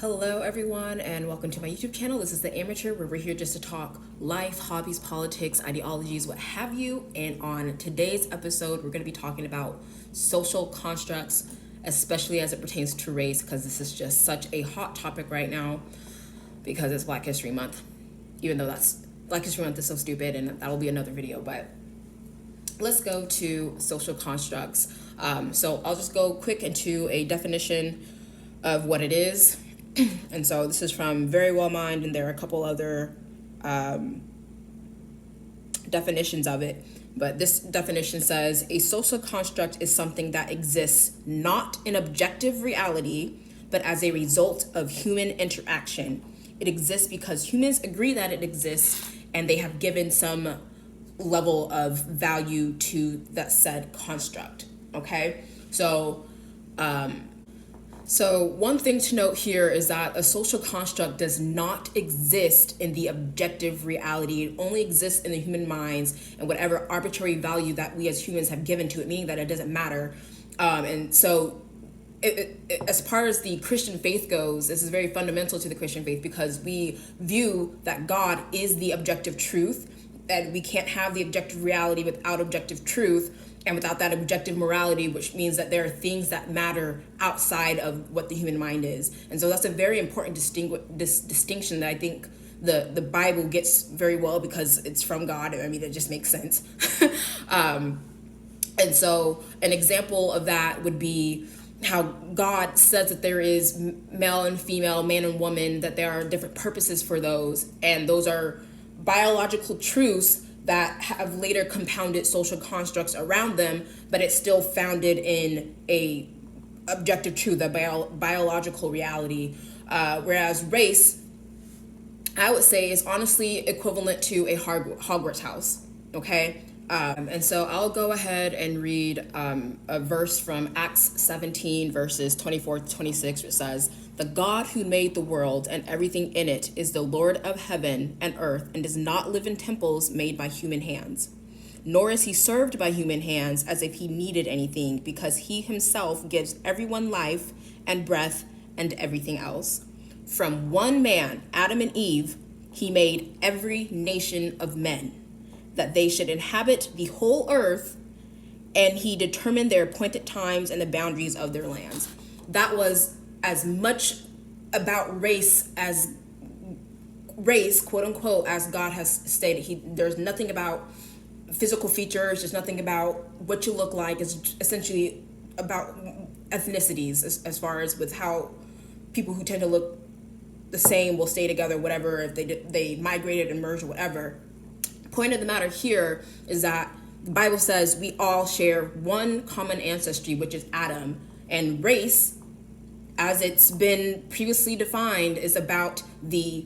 Hello everyone and welcome to my YouTube channel. This is The Amateur, where we're here just to talk life, hobbies, politics, ideologies, what have you. And on today's episode, we're going to be talking about social constructs, especially as it pertains to race, because this is just such a hot topic right now because it's Black History Month. Even though Black History Month is so stupid, and that will be another video, but let's go to social constructs. So I'll just go quick into a definition of what it is. And so this is from Very Well Mind, and there are a couple other definitions of it. But this definition says, a social construct is something that exists not in objective reality, but as a result of human interaction. It exists because humans agree that it exists, and they have given some level of value to that said construct. Okay? So one thing to note here is that a social construct does not exist in the objective reality. It only exists in the human minds and whatever arbitrary value that we as humans have given to it, meaning that it doesn't matter. And so as far as the Christian faith goes, this is very fundamental to the Christian faith because we view that God is the objective truth, that we can't have the objective reality without objective truth. And without that objective morality, which means that there are things that matter outside of what the human mind is. And so that's a very important distinction that I think the Bible gets very well because it's from God. I mean, it just makes sense. And so an example of that would be how God says that there is male and female, man and woman, that there are different purposes for those. And those are biological truths that have later compounded social constructs around them, but it's still founded in a objective truth, a biological reality. Whereas race, I would say, is honestly equivalent to a Hogwarts house, okay? And so I'll go ahead and read a verse from Acts 17, verses 24 to 26, which says, "The God who made the world and everything in it is the Lord of heaven and earth and does not live in temples made by human hands. Nor is he served by human hands as if he needed anything, because he himself gives everyone life and breath and everything else. From one man, Adam and Eve, he made every nation of men, that they should inhabit the whole earth, and he determined their appointed times and the boundaries of their lands." That was as much about race, quote unquote, as God has stated. There's nothing about physical features, there's nothing about what you look like. It's essentially about ethnicities as far as with how people who tend to look the same will stay together, whatever, if they migrated and merged or whatever. Point of the matter here is that the Bible says we all share one common ancestry, which is Adam, and race, as it's been previously defined, is about the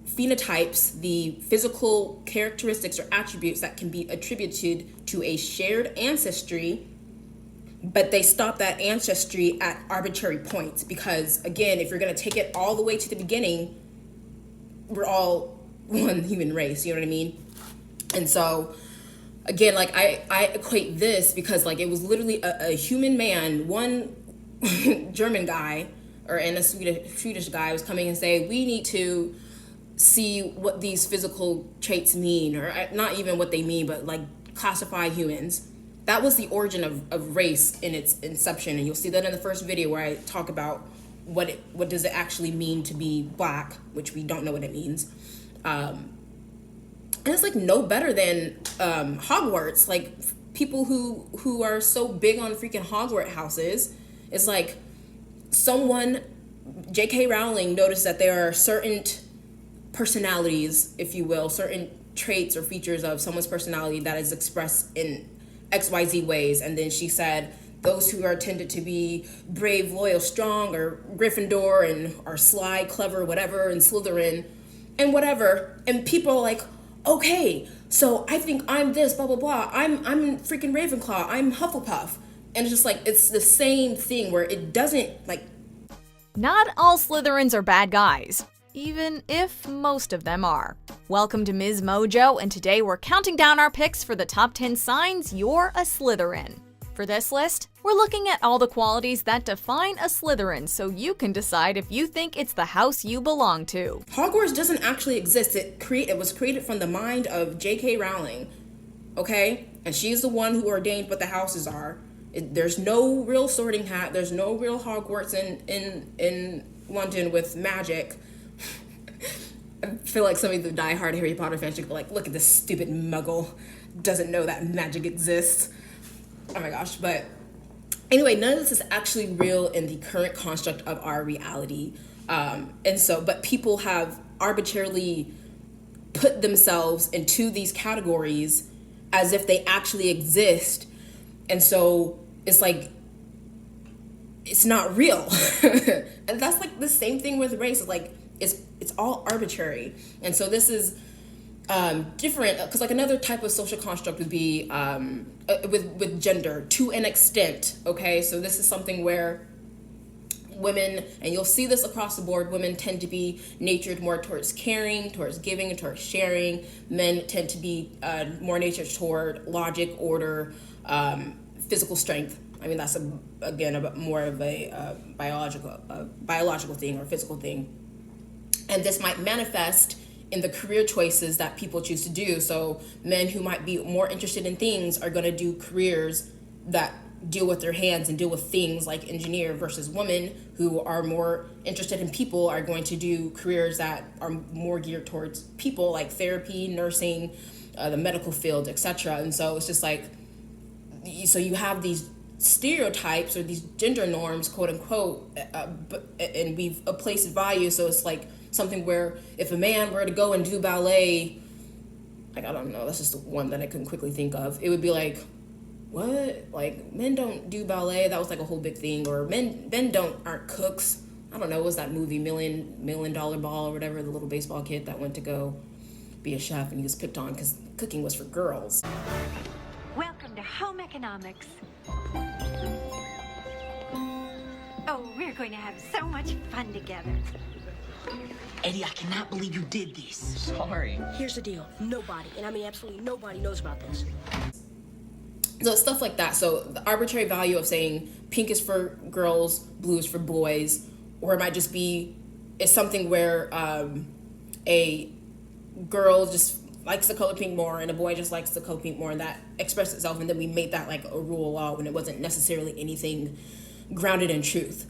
phenotypes, the physical characteristics or attributes that can be attributed to a shared ancestry, but they stop that ancestry at arbitrary points because, again, if you're going to take it all the way to the beginning, we're all one human race, you know what I mean? And so, again, like I equate this because like it was literally a human man, one German guy and a Swedish guy was coming and saying, we need to see what these physical traits mean, or not even what they mean, but like classify humans. That was the origin of race in its inception. And you'll see that in the first video where I talk about what does it actually mean to be Black, which we don't know what it means. And it's like no better than Hogwarts. Like people who are so big on freaking Hogwarts houses, it's like someone, J.K. Rowling, noticed that there are certain personalities, if you will, certain traits or features of someone's personality that is expressed in XYZ ways. And then she said, those who are tended to be brave, loyal, strong, or Gryffindor, and are sly, clever, whatever, and Slytherin, and whatever. And people are like, okay, so I think I'm this, blah, blah, blah. I'm freaking Ravenclaw. I'm Hufflepuff. And it's just like, it's the same thing where it doesn't like... Not all Slytherins are bad guys, even if most of them are. Welcome to Ms. Mojo, and today we're counting down our picks for the top 10 signs you're a Slytherin. For this list, we're looking at all the qualities that define a Slytherin so you can decide if you think it's the house you belong to. Hogwarts doesn't actually exist. It was created from the mind of J.K. Rowling, okay? And she's the one who ordained what the houses are. There's no real Sorting Hat. There's no real Hogwarts in London with magic. I feel like some of the diehard Harry Potter fans should be like, look at this stupid muggle. Doesn't know that magic exists. Oh my gosh. But anyway, none of this is actually real in the current construct of our reality. But people have arbitrarily put themselves into these categories as if they actually exist. And so it's like, it's not real. And that's like the same thing with race. It's like, it's all arbitrary. And so this is different, because like another type of social construct would be with gender to an extent, okay? So this is something where women, and you'll see this across the board, women tend to be natured more towards caring, towards giving, and towards sharing. Men tend to be more natured toward logic, order, physical strength. I mean, that's more of a biological thing or physical thing. And this might manifest in the career choices that people choose to do. So men who might be more interested in things are going to do careers that deal with their hands and deal with things like engineer, versus women who are more interested in people are going to do careers that are more geared towards people, like therapy, nursing, the medical field, etc. And so it's just like, so you have these stereotypes or these gender norms, quote unquote, and we've placed value. So it's like something where if a man were to go and do ballet, like, I don't know, that's just the one that I couldn't quickly think of. It would be like, what? Like, men don't do ballet? That was like a whole big thing. Or men aren't cooks. I don't know, what was that movie, Million Dollar Ball or whatever, the little baseball kid that went to go be a chef and he was picked on because cooking was for girls. Welcome to Home Economics. Oh, we're going to have so much fun together. Eddie, I cannot believe you did this. Sorry. Here's the deal. Nobody, and I mean absolutely nobody, knows about this. So stuff like that. So the arbitrary value of saying pink is for girls, blue is for boys, or it might just be, it's something where a girl just likes the color pink more and a boy just likes the color pink more, and that expressed itself, and then we made that like a rule law when it wasn't necessarily anything grounded in truth.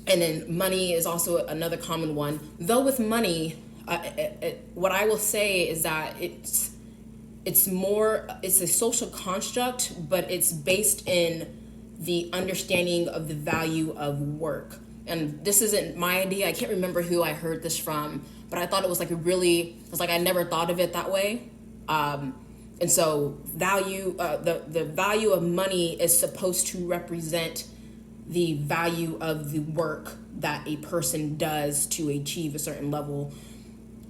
And then money is also another common one. Though with money, what I will say is that it's a social construct, but it's based in the understanding of the value of work. And this isn't my idea. I can't remember who I heard this from, but I thought it was like I never thought of it that way. And so the value of money is supposed to represent the value of the work that a person does to achieve a certain level,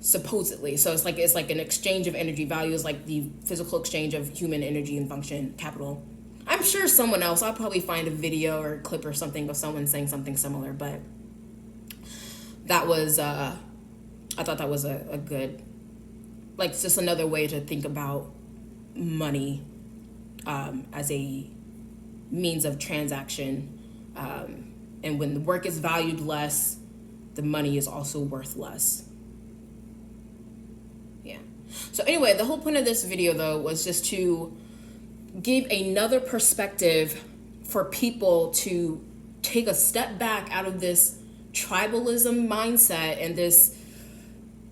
supposedly. So it's like an exchange of energy. Value is like the physical exchange of human energy and function, capital. I'm sure someone else, I'll probably find a video or a clip or something of someone saying something similar, but that was, I thought that was a good, like, just another way to think about money as a means of transaction. And when the work is valued less, the money is also worth less. Yeah. So anyway, the whole point of this video, though, was just to give another perspective for people to take a step back out of this tribalism mindset and this,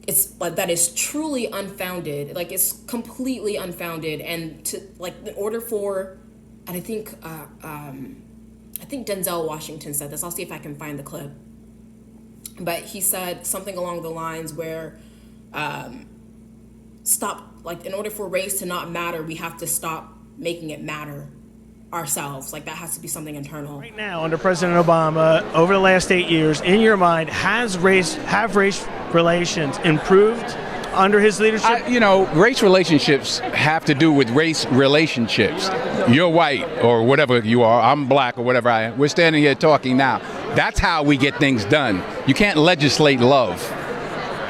it's like, that is truly unfounded. Like, it's completely unfounded. And to, like, in order for, and I think Denzel Washington said this. I'll see if I can find the clip. But he said something along the lines where, in order for race to not matter, we have to stop making it matter ourselves. Like, that has to be something internal. Right now, under President Obama, over the last 8 years, in your mind, have race relations improved under his leadership? Race relationships have to do with race relationships. You're white or whatever you are, I'm black or whatever I am. We're standing here talking now. That's how we get things done. You can't legislate love.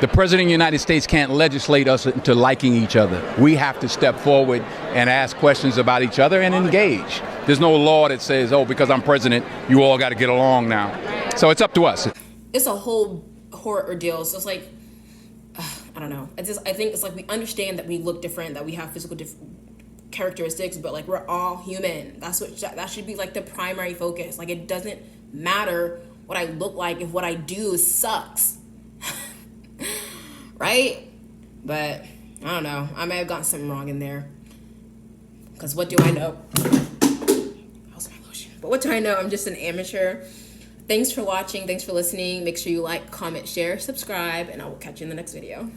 The President of the United States can't legislate us into liking each other. We have to step forward and ask questions about each other and engage. There's no law that says, oh, because I'm president, you all got to get along now. So it's up to us. It's a whole ordeal. So it's like, I don't know. I think it's like we understand that we look different, that we have physical characteristics, but like we're all human. That should be like the primary focus. Like it doesn't matter what I look like if what I do sucks. Right? But I don't know. I may have gotten something wrong in there. Because what do I know? How's my lotion? But what do I know? I'm just an amateur. Thanks for watching. Thanks for listening. Make sure you like, comment, share, subscribe, and I will catch you in the next video.